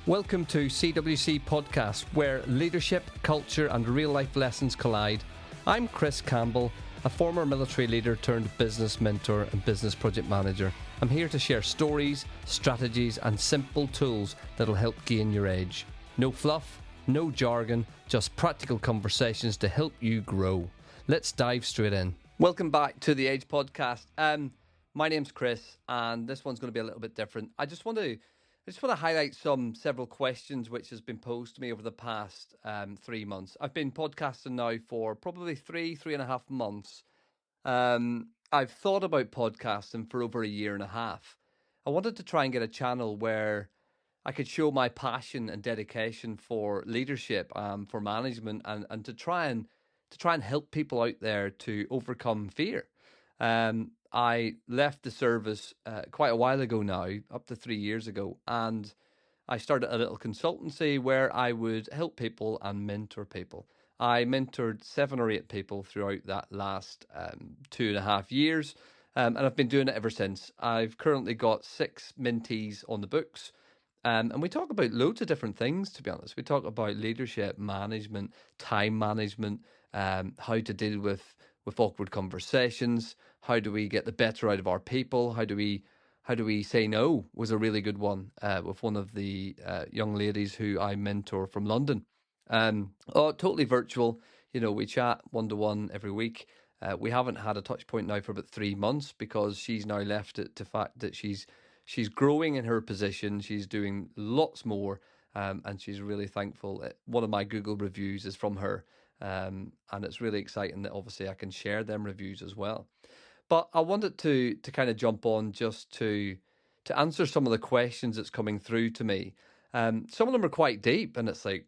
Welcome to CWC Podcast, where leadership, culture and real-life lessons collide. I'm Chris Campbell, a former military leader turned business mentor and business project manager. I'm here to share stories, strategies and simple tools that'll help gain your edge. No fluff, no jargon, just practical conversations to help you grow. Let's dive straight in. Welcome back to the Edge Podcast. My name's Chris, and this one's going to be a little bit different. I just want to highlight several questions which has been posed to me over the past 3 months. I've been podcasting now for probably three and a half months. I've thought about podcasting for over a year and a half. I wanted to try and get a channel where I could show my passion and dedication for leadership, for management, and to try and help people out there to overcome fear. I left the service quite a while ago now, up to 3 years ago, and I started a little consultancy where I would help people and mentor people. I mentored 7 or 8 people throughout that last 2.5 years, and I've been doing it ever since. I've currently got 6 mentees on the books, and we talk about loads of different things, to be honest. We talk about leadership, management, time management, how to deal with awkward conversations. How do we get the better out of our people? How do we say no was a really good one with one of the young ladies who I mentor from London. Totally virtual. You know, we chat one-to-one every week. We haven't had a touch point now for about 3 months because she's now left it to fact that she's growing in her position. She's doing lots more, and she's really thankful. One of my Google reviews is from her. And it's really exciting that obviously I can share them reviews as well. But I wanted to kind of jump on just to answer some of the questions that's coming through to me. Some of them are quite deep, and it's like,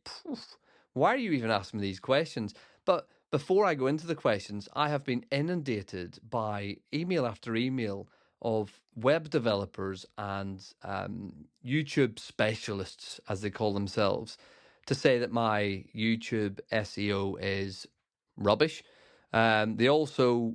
why are you even asking me these questions? But before I go into the questions, I have been inundated by email after email of web developers and YouTube specialists, as they call themselves, to say that my YouTube SEO is rubbish. They also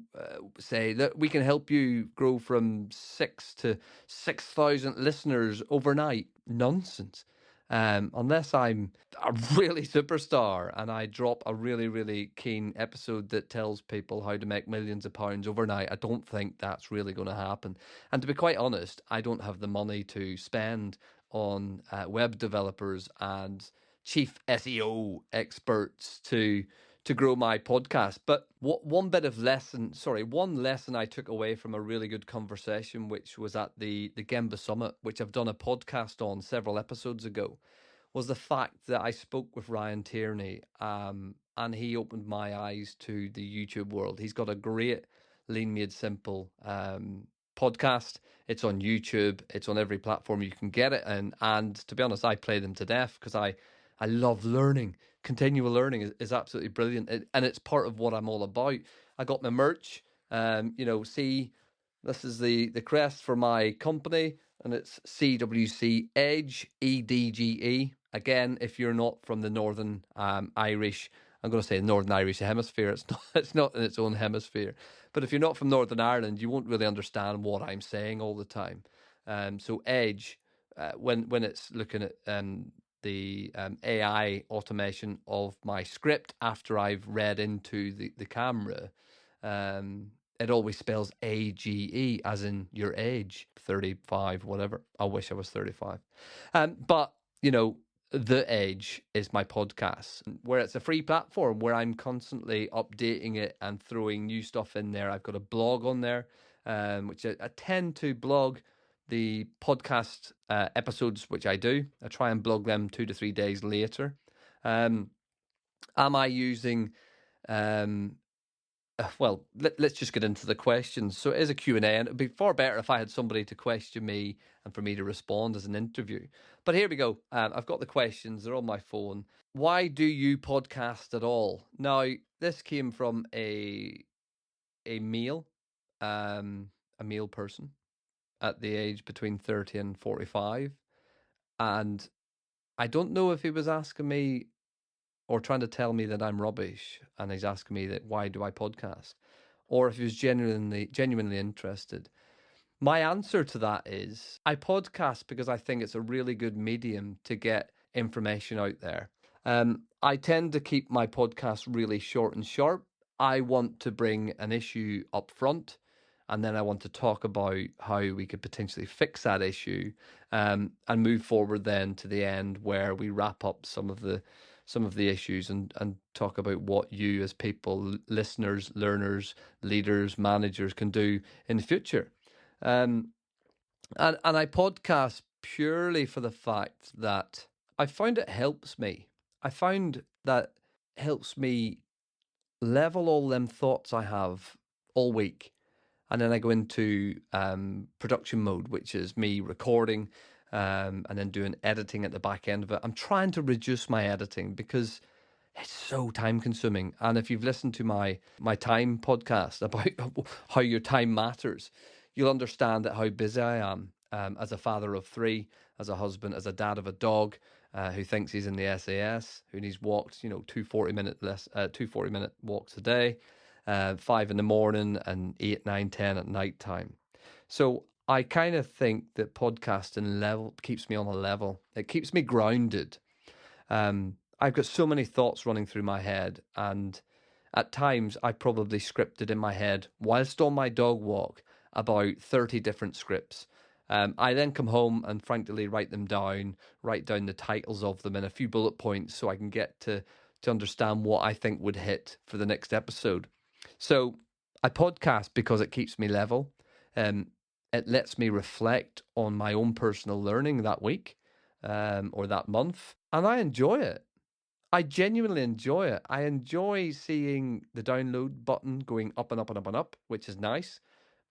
say that we can help you grow from 6 to 6,000 listeners overnight. Nonsense. Unless I'm a really superstar and I drop a really, really keen episode that tells people how to make millions of pounds overnight, I don't think that's really going to happen. And to be quite honest, I don't have the money to spend on web developers and chief SEO experts to grow my podcast. But one lesson I took away from a really good conversation, which was at the Gemba Summit, which I've done a podcast on several episodes ago, was the fact that I spoke with Ryan Tierney, and he opened my eyes to the YouTube world. He's got a great Lean Made Simple podcast. It's on YouTube. It's on every platform you can get it. And to be honest, I play them to death because I love learning. Continual learning is absolutely brilliant. And it's part of what I'm all about. I got my merch. See, this is the crest for my company, and it's CWC Edge, EDGE. Again, if you're not from the Northern Irish, I'm going to say Northern Irish hemisphere. It's not in its own hemisphere. But if you're not from Northern Ireland, you won't really understand what I'm saying all the time. So Edge, when it's looking at the AI automation of my script after I've read into the camera, it always spells AGE, as in your age, 35, whatever. I wish I was 35. But, The Edge is my podcast, where it's a free platform where I'm constantly updating it and throwing new stuff in there. I've got a blog on there, which I tend to blog the podcast episodes, which I do. I try and blog them 2 to 3 days later. Am I using... let's just get into the questions. So it is a Q&A, and it would be far better if I had somebody to question me and for me to respond as an interview. But here we go. I've got the questions. They're on my phone. Why do you podcast at all? Now, this came from a male person at the age between 30 and 45. And I don't know if he was asking me or trying to tell me that I'm rubbish, and he's asking me that why do I podcast, or if he was genuinely interested. My answer to that is I podcast because I think it's a really good medium to get information out there. I tend to keep my podcast really short and sharp. I want to bring an issue up front, and then I want to talk about how we could potentially fix that issue, and move forward then to the end where we wrap up some of the issues and talk about what you as people, listeners, learners, leaders, managers can do in the future. Um, and I podcast purely for the fact that I found it helps me. I found that helps me level all them thoughts I have all week. And then I go into production mode, which is me recording, and then doing editing at the back end of it. I'm trying to reduce my editing because it's so time consuming. And if you've listened to my time podcast about how your time matters, you'll understand that how busy I am, as a father of three, as a husband, as a dad of a dog, who thinks he's in the SAS, who needs walks, two 40-minute walks a day, 5 in the morning and 8, 9, 10 at night time. So I kind of think that podcasting level keeps me on a level. It keeps me grounded. I've got so many thoughts running through my head, and at times I probably scripted in my head whilst on my dog walk about 30 different scripts. I then come home and frankly write them down, write down the titles of them and a few bullet points so I can get to understand what I think would hit for the next episode. So I podcast because it keeps me level. It lets me reflect on my own personal learning that week, or that month, and I enjoy it. I genuinely enjoy it. I enjoy seeing the download button going up and up and up and up, which is nice.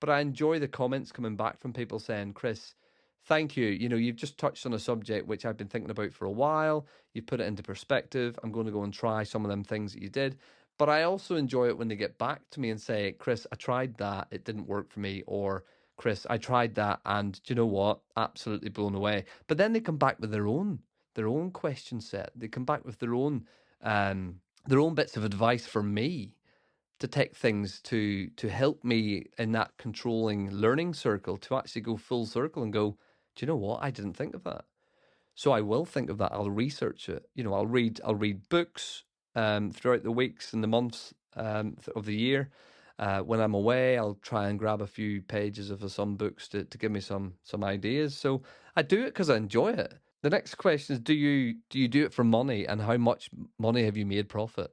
But I enjoy the comments coming back from people saying, Chris, thank you. You've just touched on a subject which I've been thinking about for a while. You put it into perspective. I'm going to go and try some of them things that you did. But I also enjoy it when they get back to me and say, Chris, I tried that. It didn't work for me. Or, Chris, I tried that. And do you know what? Absolutely blown away. But then they come back with their own question set. They come back with their own bits of advice for me to take things to help me in that controlling learning circle to actually go full circle and go, do you know what? I didn't think of that. So I will think of that. I'll research it. I'll read books throughout the weeks and the months of the year. When I'm away, I'll try and grab a few pages of some books to give me some ideas. So I do it because I enjoy it. The next question is: do you do it for money, and how much money have you made profit?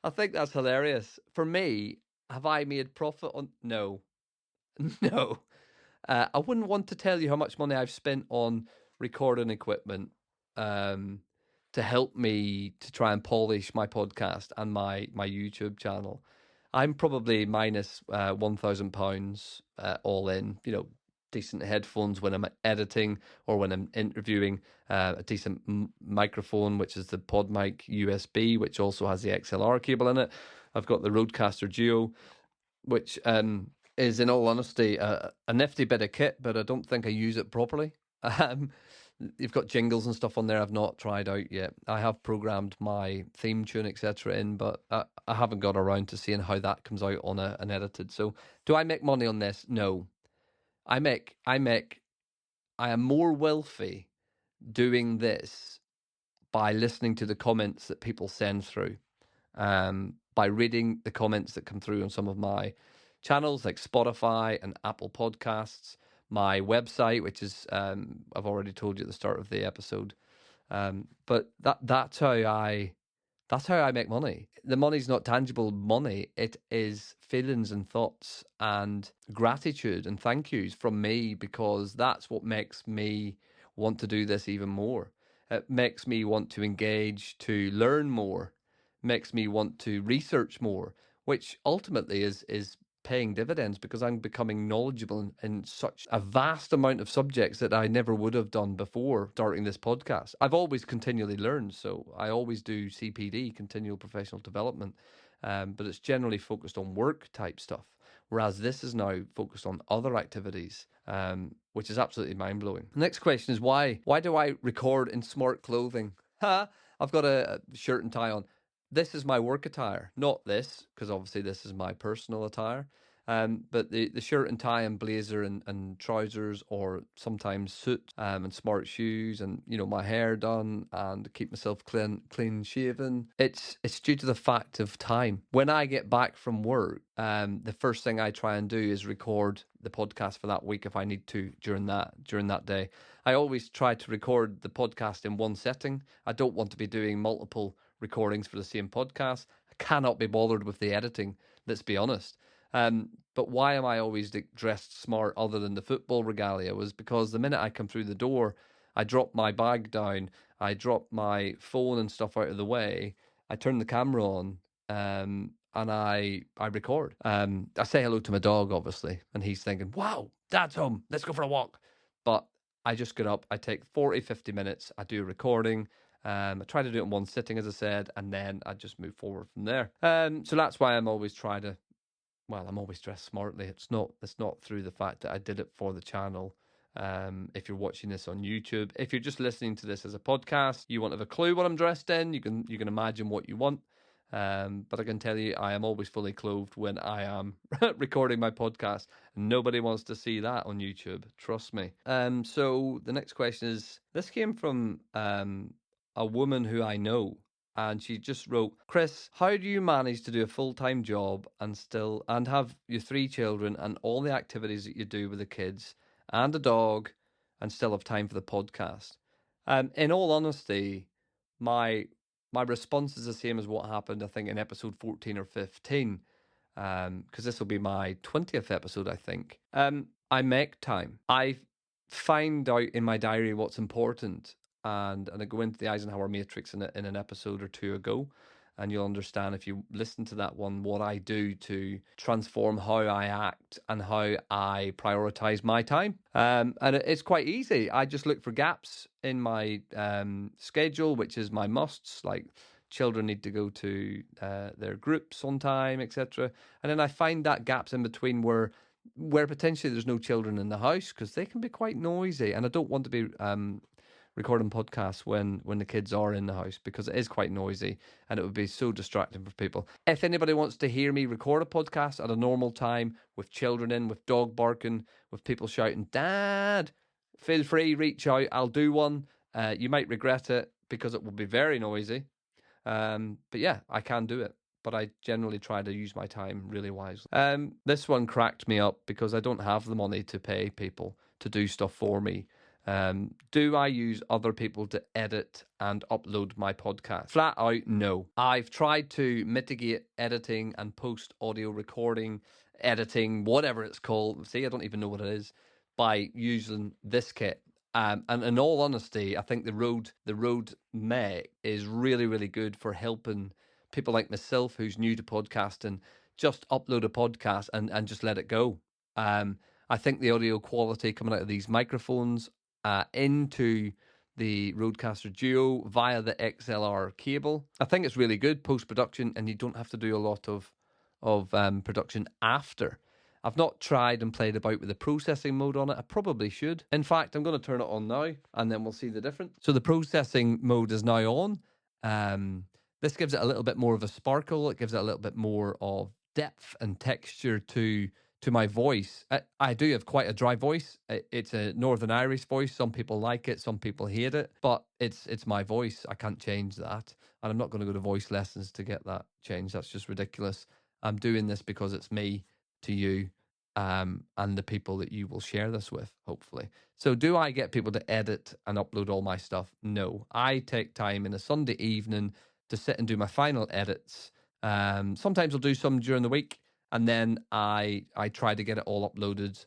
I think that's hilarious. For me, have I made profit on? No, no. I wouldn't want to tell you how much money I've spent on recording equipment, um, to help me to try and polish my podcast and my YouTube channel. I'm probably minus £1,000 all in. Decent headphones when I'm editing or when I'm interviewing, a decent microphone, which is the PodMic USB, which also has the XLR cable in it. I've got the Rodecaster Duo, which is, in all honesty, a nifty bit of kit, but I don't think I use it properly. Um, you've got jingles and stuff on there I've not tried out yet. I have programmed my theme tune, etc. in, but I haven't got around to seeing how that comes out on an edited. So, do I make money on this? No. I am more wealthy doing this by listening to the comments that people send through, by reading the comments that come through on some of my channels like Spotify and Apple Podcasts, my website, which is, I've already told you at the start of the episode. But that's how I make money. The money's not tangible money. It is feelings and thoughts and gratitude and thank yous from me, because that's what makes me want to do this even more. It makes me want to engage, to learn more, makes me want to research more, which ultimately is paying dividends because I'm becoming knowledgeable in such a vast amount of subjects that I never would have done before starting this podcast. I've always continually learned, so I always do CPD, continual professional development, but it's generally focused on work type stuff, whereas this is now focused on other activities, which is absolutely mind-blowing. The next question is why? Why do I record in smart clothing? I've got a shirt and tie on. This is my work attire, not this, because obviously this is my personal attire. But the shirt and tie and blazer and trousers, or sometimes suit, and smart shoes, and my hair done and keep myself clean shaven. It's due to the fact of time. When I get back from work, the first thing I try and do is record the podcast for that week if I need to during that day. I always try to record the podcast in one setting. I don't want to be doing multiple recordings for the same podcast. I cannot be bothered with the editing, let's be honest. But why am I always dressed smart other than the football regalia was because the minute I come through the door, I drop my bag down, I drop my phone and stuff out of the way, I turn the camera on, and I record. I say hello to my dog, obviously, and he's thinking, wow, Dad's home, let's go for a walk. But I just get up, I take 40, 50 minutes, I do a recording. I try to do it in one sitting, as I said, and then I just move forward from there. So that's why I'm always dressed smartly. It's not through the fact that I did it for the channel. If you're watching this on YouTube, if you're just listening to this as a podcast, you won't have a clue what I'm dressed in. You can imagine what you want. But I can tell you, I am always fully clothed when I am recording my podcast. Nobody wants to see that on YouTube. Trust me. So the next question is, this came from a woman who I know. And she just wrote, Chris, how do you manage to do a full-time job and have your 3 children and all the activities that you do with the kids and a dog and still have time for the podcast? In all honesty, my response is the same as what happened, I think, in episode 14 or 15, because this will be my 20th episode, I think. I make time. I find out in my diary what's important, and I go into the Eisenhower Matrix in an episode or two ago, and you'll understand if you listen to that one what I do to transform how I act and how I prioritize my time. And it's quite easy. I just look for gaps in my schedule, which is my musts, like children need to go to their groups on time, etc. And then I find that gaps in between where potentially there's no children in the house, because they can be quite noisy, and I don't want to be recording podcasts when the kids are in the house, because it is quite noisy and it would be so distracting for people. If anybody wants to hear me record a podcast at a normal time with children in, with dog barking, with people shouting, Dad, feel free, reach out. I'll do one. You might regret it because it will be very noisy. But yeah, I can do it. But I generally try to use my time really wisely. This one cracked me up because I don't have the money to pay people to do stuff for me. Do I use other people to edit and upload my podcast? Flat out, no. I've tried to mitigate editing and post audio recording, editing, whatever it's called. See, I don't even know what it is, by using this kit. And in all honesty, I think the Rode Mech is really, really good for helping people like myself who's new to podcasting just upload a podcast and just let it go. I think the audio quality coming out of these microphones into the Rodecaster Duo via the XLR cable, I think it's really good post-production, and you don't have to do a lot of production after. I've not tried and played about with the processing mode on it. I probably should. In fact, I'm going to turn it on now, and then we'll see the difference. So the processing mode is now on. This gives it a little bit more of a sparkle. It gives it a little bit more of depth and texture to my voice. I do have quite a dry voice. It's a Northern Irish voice. Some people like it, some people hate it, but it's my voice. I can't change that, and I'm not going to go to voice lessons to get that changed. That's just ridiculous. I'm doing this because it's me to you, and the people that you will share this with, hopefully. So do I get people to edit and upload all my stuff? No. I take time in a Sunday evening to sit and do my final edits. Sometimes I'll do some during the week, and then I try to get it all uploaded,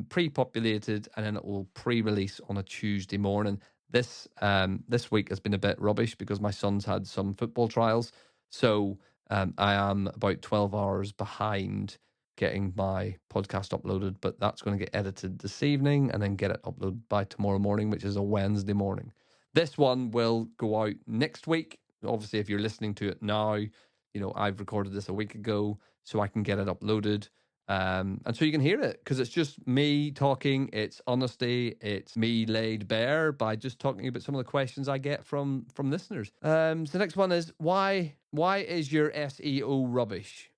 pre-populated, and then it will pre-release on a Tuesday morning. This week has been a bit rubbish because my son's had some football trials, so I am about 12 hours behind getting my podcast uploaded, but that's going to get edited this evening and then get it uploaded by tomorrow morning, which is a Wednesday morning. This one will go out next week. Obviously, if you're listening to it now, I've recorded this a week ago, so I can get it uploaded. And so you can hear it, because it's just me talking. It's honesty. It's me laid bare by just talking about some of the questions I get from listeners. So the next one is, why is your SEO rubbish?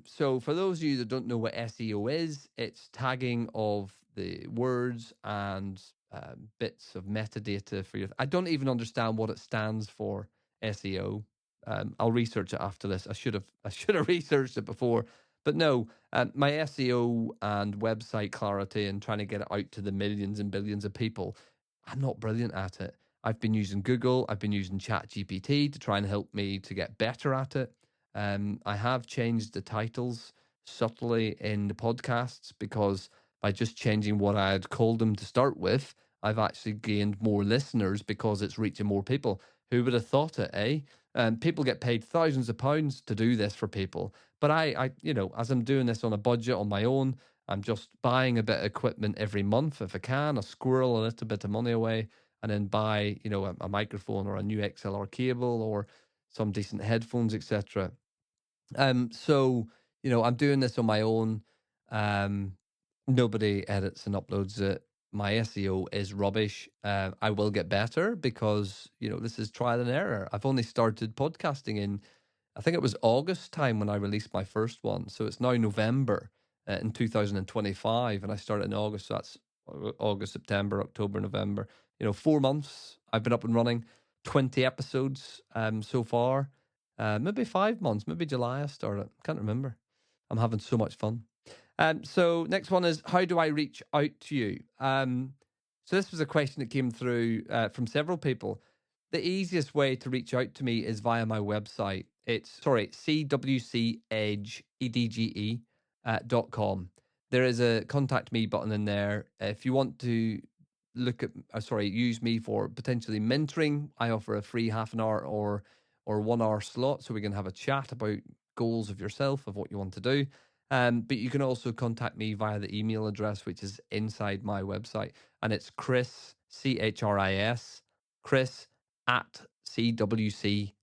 So for those of you that don't know what SEO is, it's tagging of the words and bits of metadata for your. I don't even understand what it stands for. SEO. I'll research it after this. I should have researched it before, but no. My SEO and website clarity and trying to get it out to the millions and billions of people, I'm not brilliant at it. I've been using Google. I've been using ChatGPT to try and help me to get better at it. I have changed the titles subtly in the podcasts because by just changing what I had called them to start with, I've actually gained more listeners because it's reaching more people. Who would have thought it, eh? People get paid thousands of pounds to do this for people. But as I'm doing this on a budget on my own, I'm just buying a bit of equipment every month if I can. I squirrel a little bit of money away and then buy, a microphone or a new XLR cable or some decent headphones, etc. So I'm doing this on my own. Um, Nobody edits and uploads it. My SEO is rubbish. I will get better because this is trial and error. I've only started podcasting I think it was August time when I released my first one. So it's now November in 2025, and I started in August. So that's August, September, October, November. 4 months I've been up and running. 20 episodes so far. Maybe 5 months, maybe July I started. Can't remember. I'm having so much fun. So next one is, how do I reach out to you? So this was a question that came through from several people. The easiest way to reach out to me is via my website. It's CWC Edge .com. There is a contact me button in there. If you want to use me for potentially mentoring, I offer a free half an hour or 1 hour slot so we can have a chat about goals of yourself, of what you want to do. But you can also contact me via the email address, which is inside my website. And it's Chris, CHRIS, Chris at CWCEdge.com.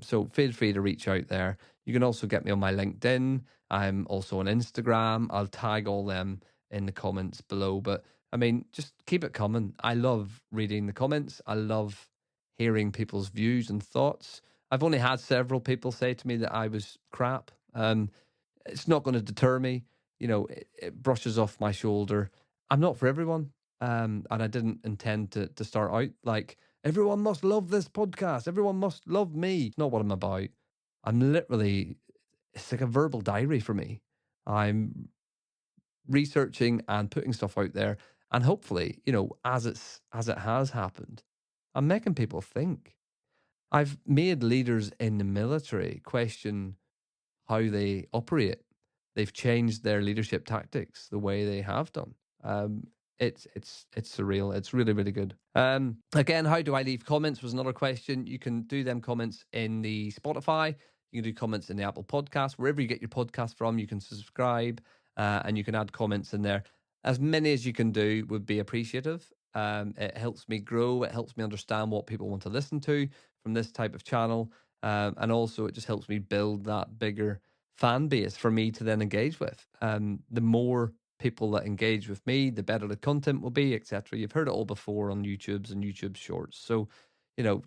So feel free to reach out there. You can also get me on my LinkedIn. I'm also on Instagram. I'll tag all them in the comments below. But I mean, just keep it coming. I love reading the comments. I love hearing people's views and thoughts. I've only had several people say to me that I was crap. It's not going to deter me. It brushes off my shoulder. I'm not for everyone. And I didn't intend to start out like, everyone must love this podcast. Everyone must love me. Not what I'm about. It's like a verbal diary for me. I'm researching and putting stuff out there. And hopefully, as it has happened, I'm making people think. I've made leaders in the military question how they operate. They've changed their leadership tactics the way they have done. It's surreal. It's really, really good. Again, how do I leave comments was another question. You can do them comments in the Spotify. You can do comments in the Apple Podcast. Wherever you get your podcast from, you can subscribe and you can add comments in there. As many as you can do would be appreciative. It helps me grow. It helps me understand what people want to listen to from this type of channel. And also, it just helps me build that bigger fan base for me to then engage with. The more people that engage with me, the better the content will be, etc. You've heard it all before on YouTube's and YouTube Shorts. So,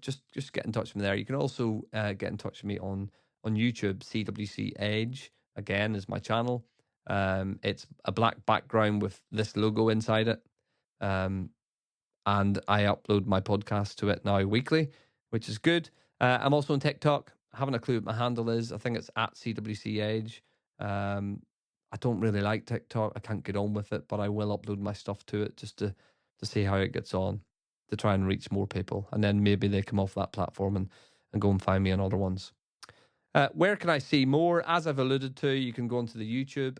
just get in touch with me there. You can also get in touch with me on YouTube. CWC Edge again is my channel. It's a black background with this logo inside it. And I upload my podcast to it now weekly, which is good. I'm also on TikTok. I haven't a clue what my handle is. I think it's at CWC Edge. I don't really like TikTok. I can't get on with it, but I will upload my stuff to it just to see how it gets on, to try and reach more people. And then maybe they come off that platform and go and find me on other ones. Where can I see more? As I've alluded to, you can go onto the YouTube.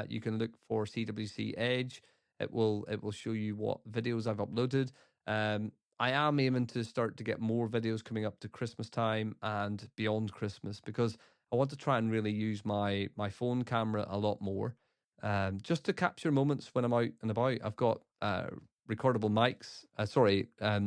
You can look for CWC Edge. It will show you what videos I've uploaded. I am aiming to start to get more videos coming up to Christmas time and beyond Christmas, because I want to try and really use my phone camera a lot more, just to capture moments when I'm out and about. I've got recordable mics,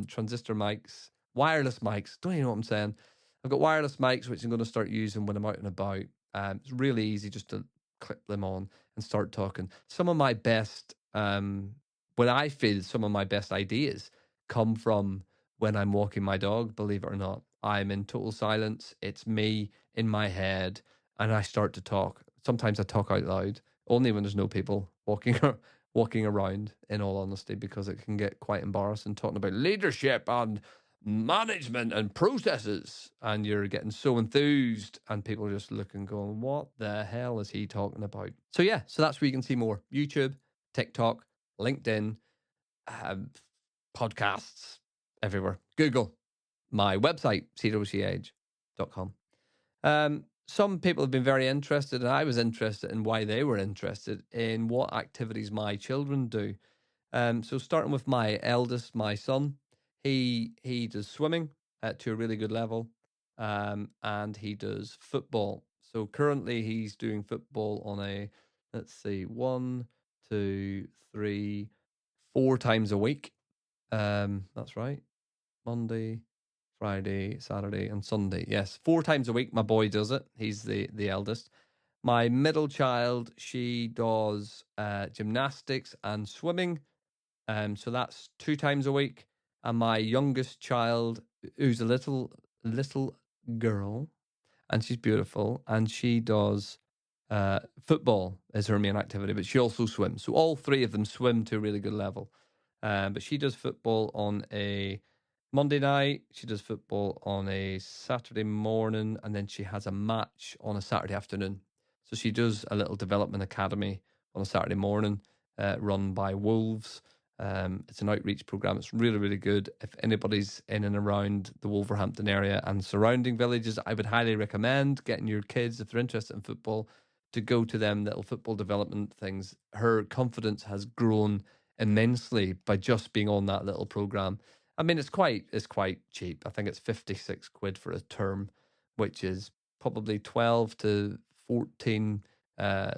transistor mics, wireless mics. Don't even know what I'm saying. I've got wireless mics, which I'm going to start using when I'm out and about. It's really easy just to clip them on and start talking. Some of my best, when I feel some of my best ideas come from when I'm walking my dog, believe it or not. I'm in total silence. It's me in my head, and I start to talk. Sometimes I talk out loud, only when there's no people walking around, in all honesty, because it can get quite embarrassing talking about leadership and management and processes, and you're getting so enthused, and people are just looking, going, what the hell is he talking about? So yeah, so that's where you can see more: YouTube, TikTok, LinkedIn, podcasts, everywhere. Google, my website, CWCEdge.com. Some people have been very interested, and I was interested in why they were interested in what activities my children do. So starting with my eldest, my son, he does swimming to a really good level, and he does football. So currently he's doing football on a, let's see, 4 times a week. That's right. Monday, Friday, Saturday, and Sunday. Yes, 4 times a week. My boy does it. He's the eldest. My middle child, she does gymnastics and swimming. So that's 2 times a week. And my youngest child, who's a little girl, and she's beautiful, and she does football is her main activity, but she also swims. So all three of them swim to a really good level. But she does football on a Monday night, she does football on a Saturday morning, and then she has a match on a Saturday afternoon. So she does a little development academy on a Saturday morning, run by Wolves. It's an outreach program. It's really, really good. If anybody's in and around the Wolverhampton area and surrounding villages, I would highly recommend getting your kids, if they're interested in football, to go to them little football development things. Her confidence has grown immensely by just being on that little program. I mean, it's quite cheap. I think it's 56 quid for a term, which is probably 12 to 14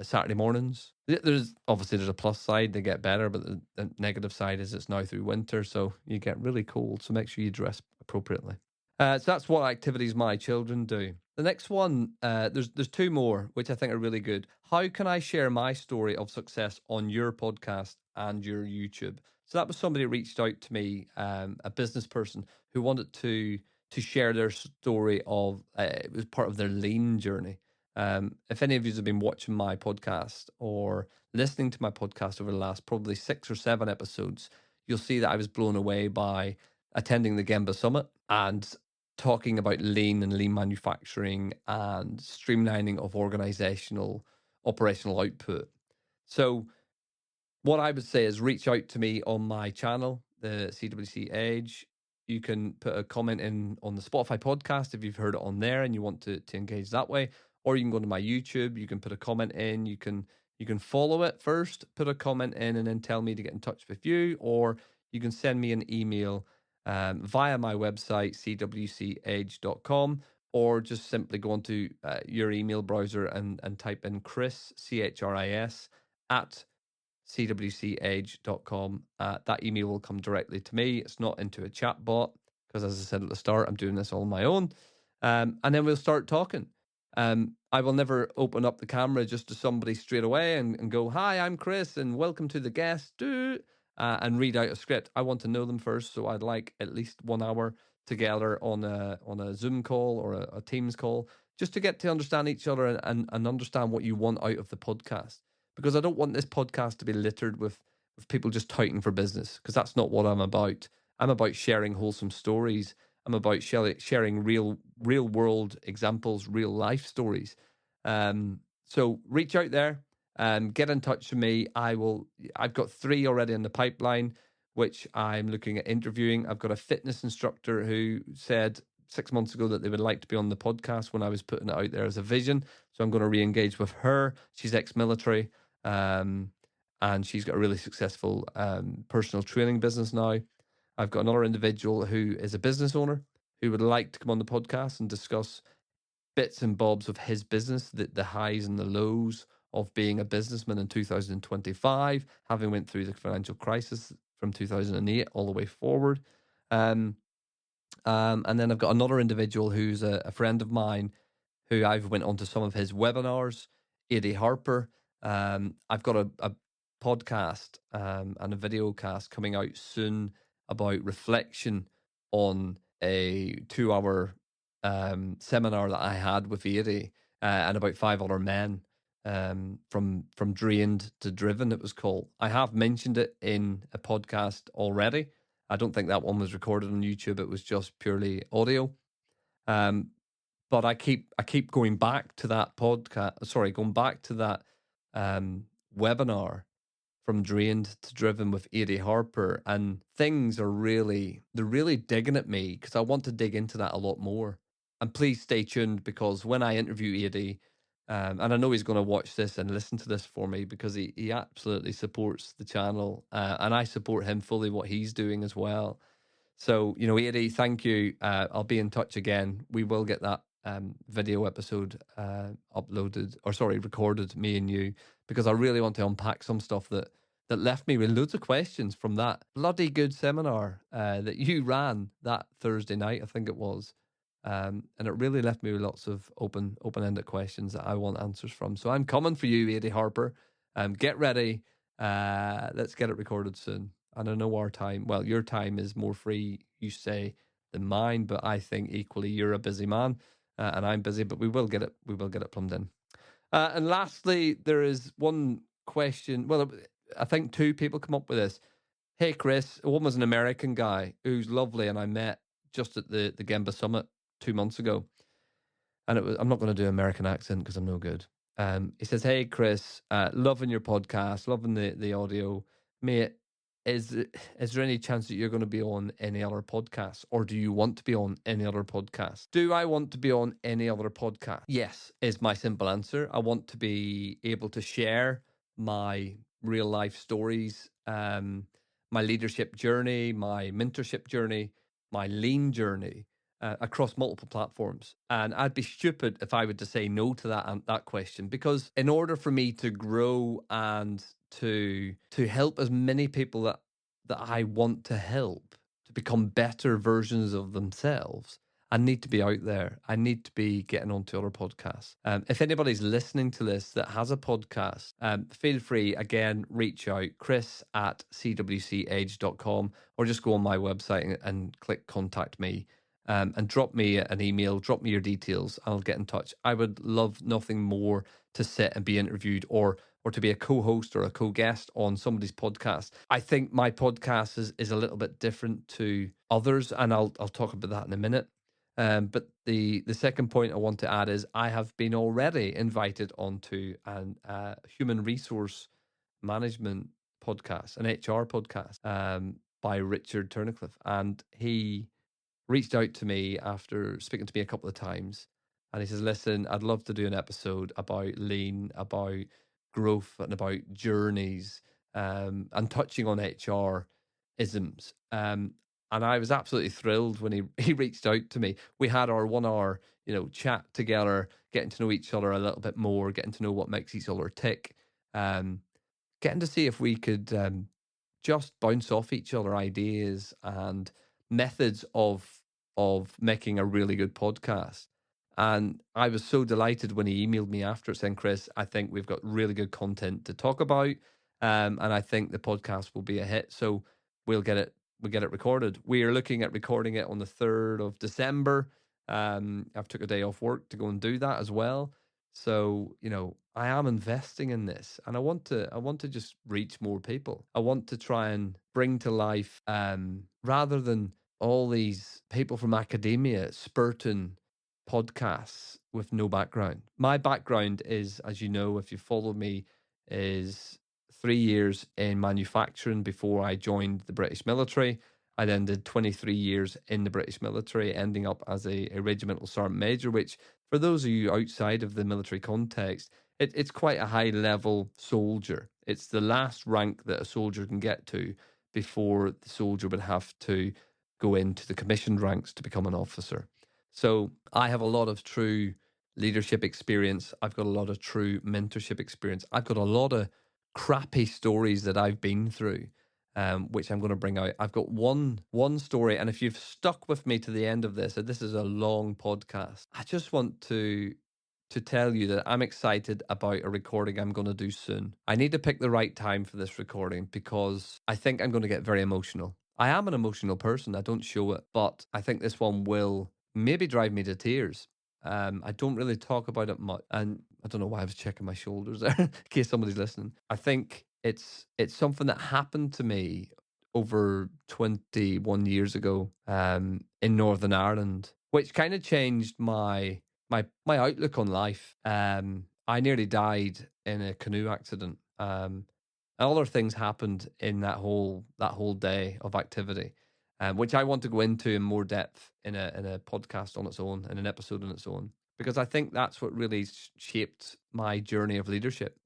Saturday mornings. There's a plus side, they get better, but the negative side is it's now through winter, so you get really cold. So make sure you dress appropriately. So that's what activities my children do. The next one, there's two more, which I think are really good. How can I share my story of success on your podcast and your YouTube? So that was somebody who reached out to me, a business person who wanted to share their story of it was part of their lean journey. If any of you have been watching my podcast or listening to my podcast over the last probably 6 or 7 episodes, you'll see that I was blown away by attending the Gemba Summit and talking about lean and lean manufacturing and streamlining of organizational operational output. So what I would say is reach out to me on my channel, the CWC Edge. You can put a comment in on the Spotify podcast if you've heard it on there and you want to engage that way. Or you can go to my YouTube. You can put a comment in. You can follow it first, put a comment in, and then tell me to get in touch with you. Or you can send me an email via my website, cwcedge.com, or just simply go onto your email browser and type in Chris, CHRIS, at cwcedge.com. That email will come directly to me. It's not into a chat bot because, as I said at the start, I'm doing this all on my own. And then we'll start talking. I will never open up the camera just to somebody straight away and go, "Hi, I'm Chris, and welcome to the guest," and read out a script. I want to know them first, so I'd like at least 1 hour together on a Zoom call or a Teams call, just to get to understand each other and understand what you want out of the podcast. Because I don't want this podcast to be littered with people just touting for business, because that's not what I'm about. I'm about sharing wholesome stories. I'm about sharing real world examples, real life stories. So reach out there, get in touch with me. I've got 3 already in the pipeline, which I'm looking at interviewing. I've got a fitness instructor who said 6 months ago that they would like to be on the podcast when I was putting it out there as a vision. So I'm going to re-engage with her. She's ex-military. And she's got a really successful personal training business now. I've got another individual who is a business owner who would like to come on the podcast and discuss bits and bobs of his business, the highs and the lows of being a businessman in 2025, having went through the financial crisis from 2008 all the way forward. And then I've got another individual who's a friend of mine who I've went on to some of his webinars, Eddie Harper. I've got a podcast and a video cast coming out soon about reflection on a 2-hour seminar that I had with Eddie and about 5 other men, from drained to driven, it was called. I have mentioned it in a podcast already. I don't think that one was recorded on YouTube. It was just purely audio. Um, but I keep going back to that podcast. Sorry, going back to that webinar, from drained to driven with Eddie Harper, and things are they're really digging at me because I want to dig into that a lot more. And please stay tuned, because when I interview Eddie, and I know he's going to watch this and listen to this for me, because he absolutely supports the channel, and I support him fully what he's doing as well. So, Eddie, thank you. I'll be in touch again. We will get that video episode recorded, me and you, because I really want to unpack some stuff that left me with loads of questions from that bloody good seminar that you ran that Thursday night, I think it was. And it really left me with lots of open-ended questions that I want answers from. So I'm coming for you, Eddie Harper. Get ready. Let's get it recorded soon. And I know your time is more free, you say, than mine, but I think equally you're a busy man, and I'm busy, but we will get it plumbed in. And lastly, there is one question. Well, I think two people come up with this. Hey, Chris, one was an American guy who's lovely, and I met just at the Gemba Summit 2 months ago. And I'm not going to do American accent because I'm no good. He says, "Hey, Chris, loving your podcast, loving the audio, mate. Is there any chance that you're going to be on any other podcasts, or do you want to be on any other podcast?" Do I want to be on any other podcast? Yes, is my simple answer. I want to be able to share my real life stories, my leadership journey, my mentorship journey, my lean journey, across multiple platforms. And I'd be stupid if I were to say no to that question, because in order for me to grow and to help as many people that I want to help to become better versions of themselves, I need to be out there. I need to be getting onto other podcasts. If anybody's listening to this that has a podcast, feel free, again, reach out, chris@cwcedge.com, or just go on my website and click contact me. And drop me an email, drop me your details, I'll get in touch. I would love nothing more to sit and be interviewed, or to be a co-host or a co-guest on somebody's podcast. I think my podcast is a little bit different to others, and I'll talk about that in a minute. But the second point I want to add is I have been already invited onto an human resource management podcast, an HR podcast, by Richard Turnicliffe, and he reached out to me after speaking to me a couple of times, and he says, "Listen, I'd love to do an episode about lean, about growth, and about journeys, and touching on HR isms." And I was absolutely thrilled when he reached out to me. We had our 1 hour, chat together, getting to know each other a little bit more, getting to know what makes each other tick, um, getting to see if we could just bounce off each other ideas and methods of making a really good podcast. And I was so delighted when he emailed me after saying, "Chris, I think we've got really good content to talk about, and I think the podcast will be a hit. So we'll get it recorded." We are looking at recording it on the 3rd of December. I've took a day off work to go and do that as well. So, I am investing in this, and I want to just reach more people. I want to try and bring to life, rather than all these people from academia spurting podcasts with no background. My background is, as you know, if you follow me, is 3 years in manufacturing before I joined the British military. I then did 23 years in the British military, ending up as a regimental sergeant major, which, for those of you outside of the military context, it's quite a high level soldier. It's the last rank that a soldier can get to before the soldier would have to go into the commissioned ranks to become an officer. So I have a lot of true leadership experience. I've got a lot of true mentorship experience. I've got a lot of crappy stories that I've been through, which I'm going to bring out. I've got one story, and if you've stuck with me to the end of this, and this is a long podcast, I just want to tell you that I'm excited about a recording I'm going to do soon. I need to pick the right time for this recording because I think I'm going to get very emotional. I am an emotional person. I don't show it, but I think this one will maybe drive me to tears. I don't really talk about it much, and I don't know why I was checking my shoulders there in case somebody's listening. I think it's something that happened to me over 21 years ago in Northern Ireland, which kind of changed my outlook on life. I nearly died in a canoe accident. And other things happened in that whole day of activity, which I want to go into in more depth in a podcast on its own, in an episode on its own, because I think that's what really shaped my journey of leadership.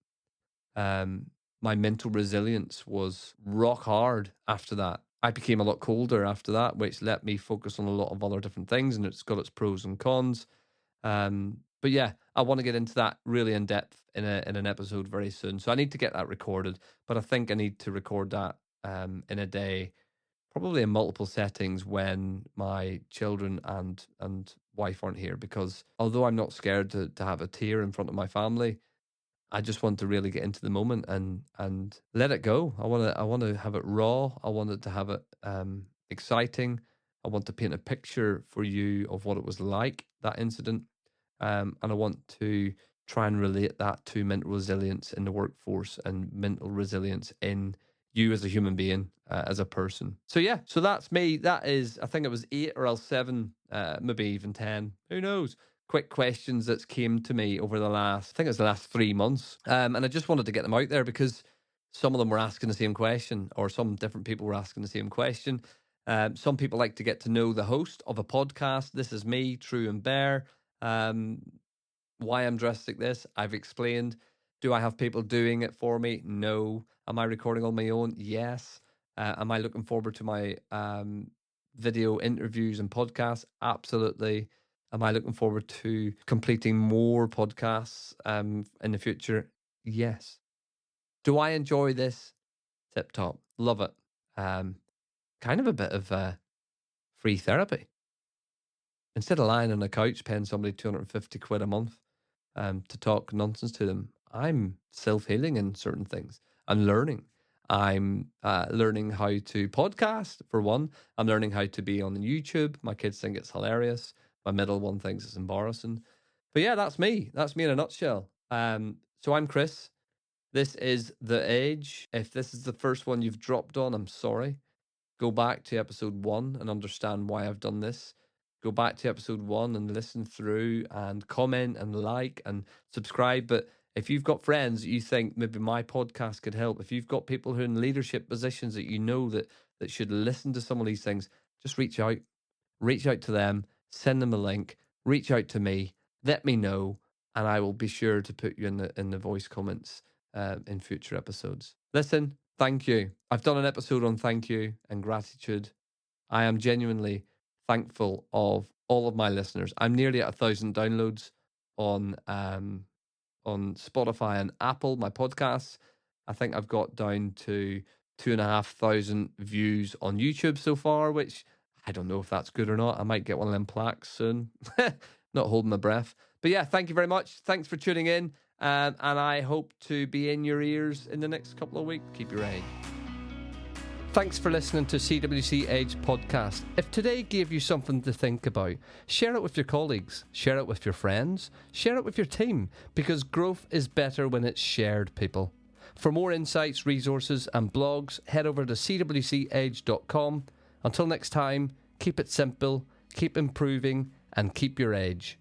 Um, my mental resilience was rock hard after that. I became a lot colder after that, which let me focus on a lot of other different things, and it's got its pros and cons. But yeah, I want to get into that really in depth in an episode very soon. So I need to get that recorded, but I think I need to record that in a day, probably in multiple settings when my children and wife aren't here. Because although I'm not scared to have a tear in front of my family, I just want to really get into the moment and let it go. I want to have it raw. I wanted to have it exciting. I want to paint a picture for you of what it was like, that incident. And I want to try and relate that to mental resilience in the workforce and mental resilience in you as a human being, as a person. So yeah, so that's me. That is, I think it was 8 or else 7, maybe even 10. Who knows? Quick questions that came to me over I think it was the last 3 months. And I just wanted to get them out there because some of them were asking the same question, or some different people were asking the same question. Some people like to get to know the host of a podcast. This is me, True and Bear. Why I'm dressed like this, I've explained. Do I have people doing it for me? No. Am I recording on my own? Yes. Am I looking forward to my video interviews and podcasts? Absolutely. Am I looking forward to completing more podcasts in the future? Yes. Do I enjoy this? Tip top. Love it. Kind of a bit of free therapy. Instead of lying on a couch paying somebody 250 quid a month to talk nonsense to them, I'm self-healing in certain things. I'm learning. I'm learning how to podcast, for one. I'm learning how to be on YouTube. My kids think it's hilarious. My middle one thinks it's embarrassing. But yeah, that's me. That's me in a nutshell. So I'm Chris. This is The Edge. If this is the first one you've dropped on, I'm sorry. Go back to episode 1 and understand why I've done this. Go back to episode 1 and listen through and comment and like and subscribe. But if you've got friends that you think maybe my podcast could help, if you've got people who are in leadership positions that you know that should listen to some of these things, just reach out. Reach out to them, send them a link, reach out to me, let me know, and I will be sure to put you in the voice comments in future episodes. Listen, thank you. I've done an episode on thank you and gratitude. I am genuinely thankful of all of my listeners. I'm nearly at 1,000 downloads on Spotify and Apple, my podcasts. I think I've got down to 2,500 views on YouTube so far, which I don't know if that's good or not. I might get one of them plaques soon. Not holding my breath. But yeah, thank you very much. Thanks for tuning in. And I hope to be in your ears in the next couple of weeks. Keep your edge. Thanks for listening to CWC Edge Podcast. If today gave you something to think about, share it with your colleagues, share it with your friends, share it with your team, because growth is better when it's shared, people. For more insights, resources and blogs, head over to cwcedge.com. Until next time, keep it simple, keep improving, and keep your edge.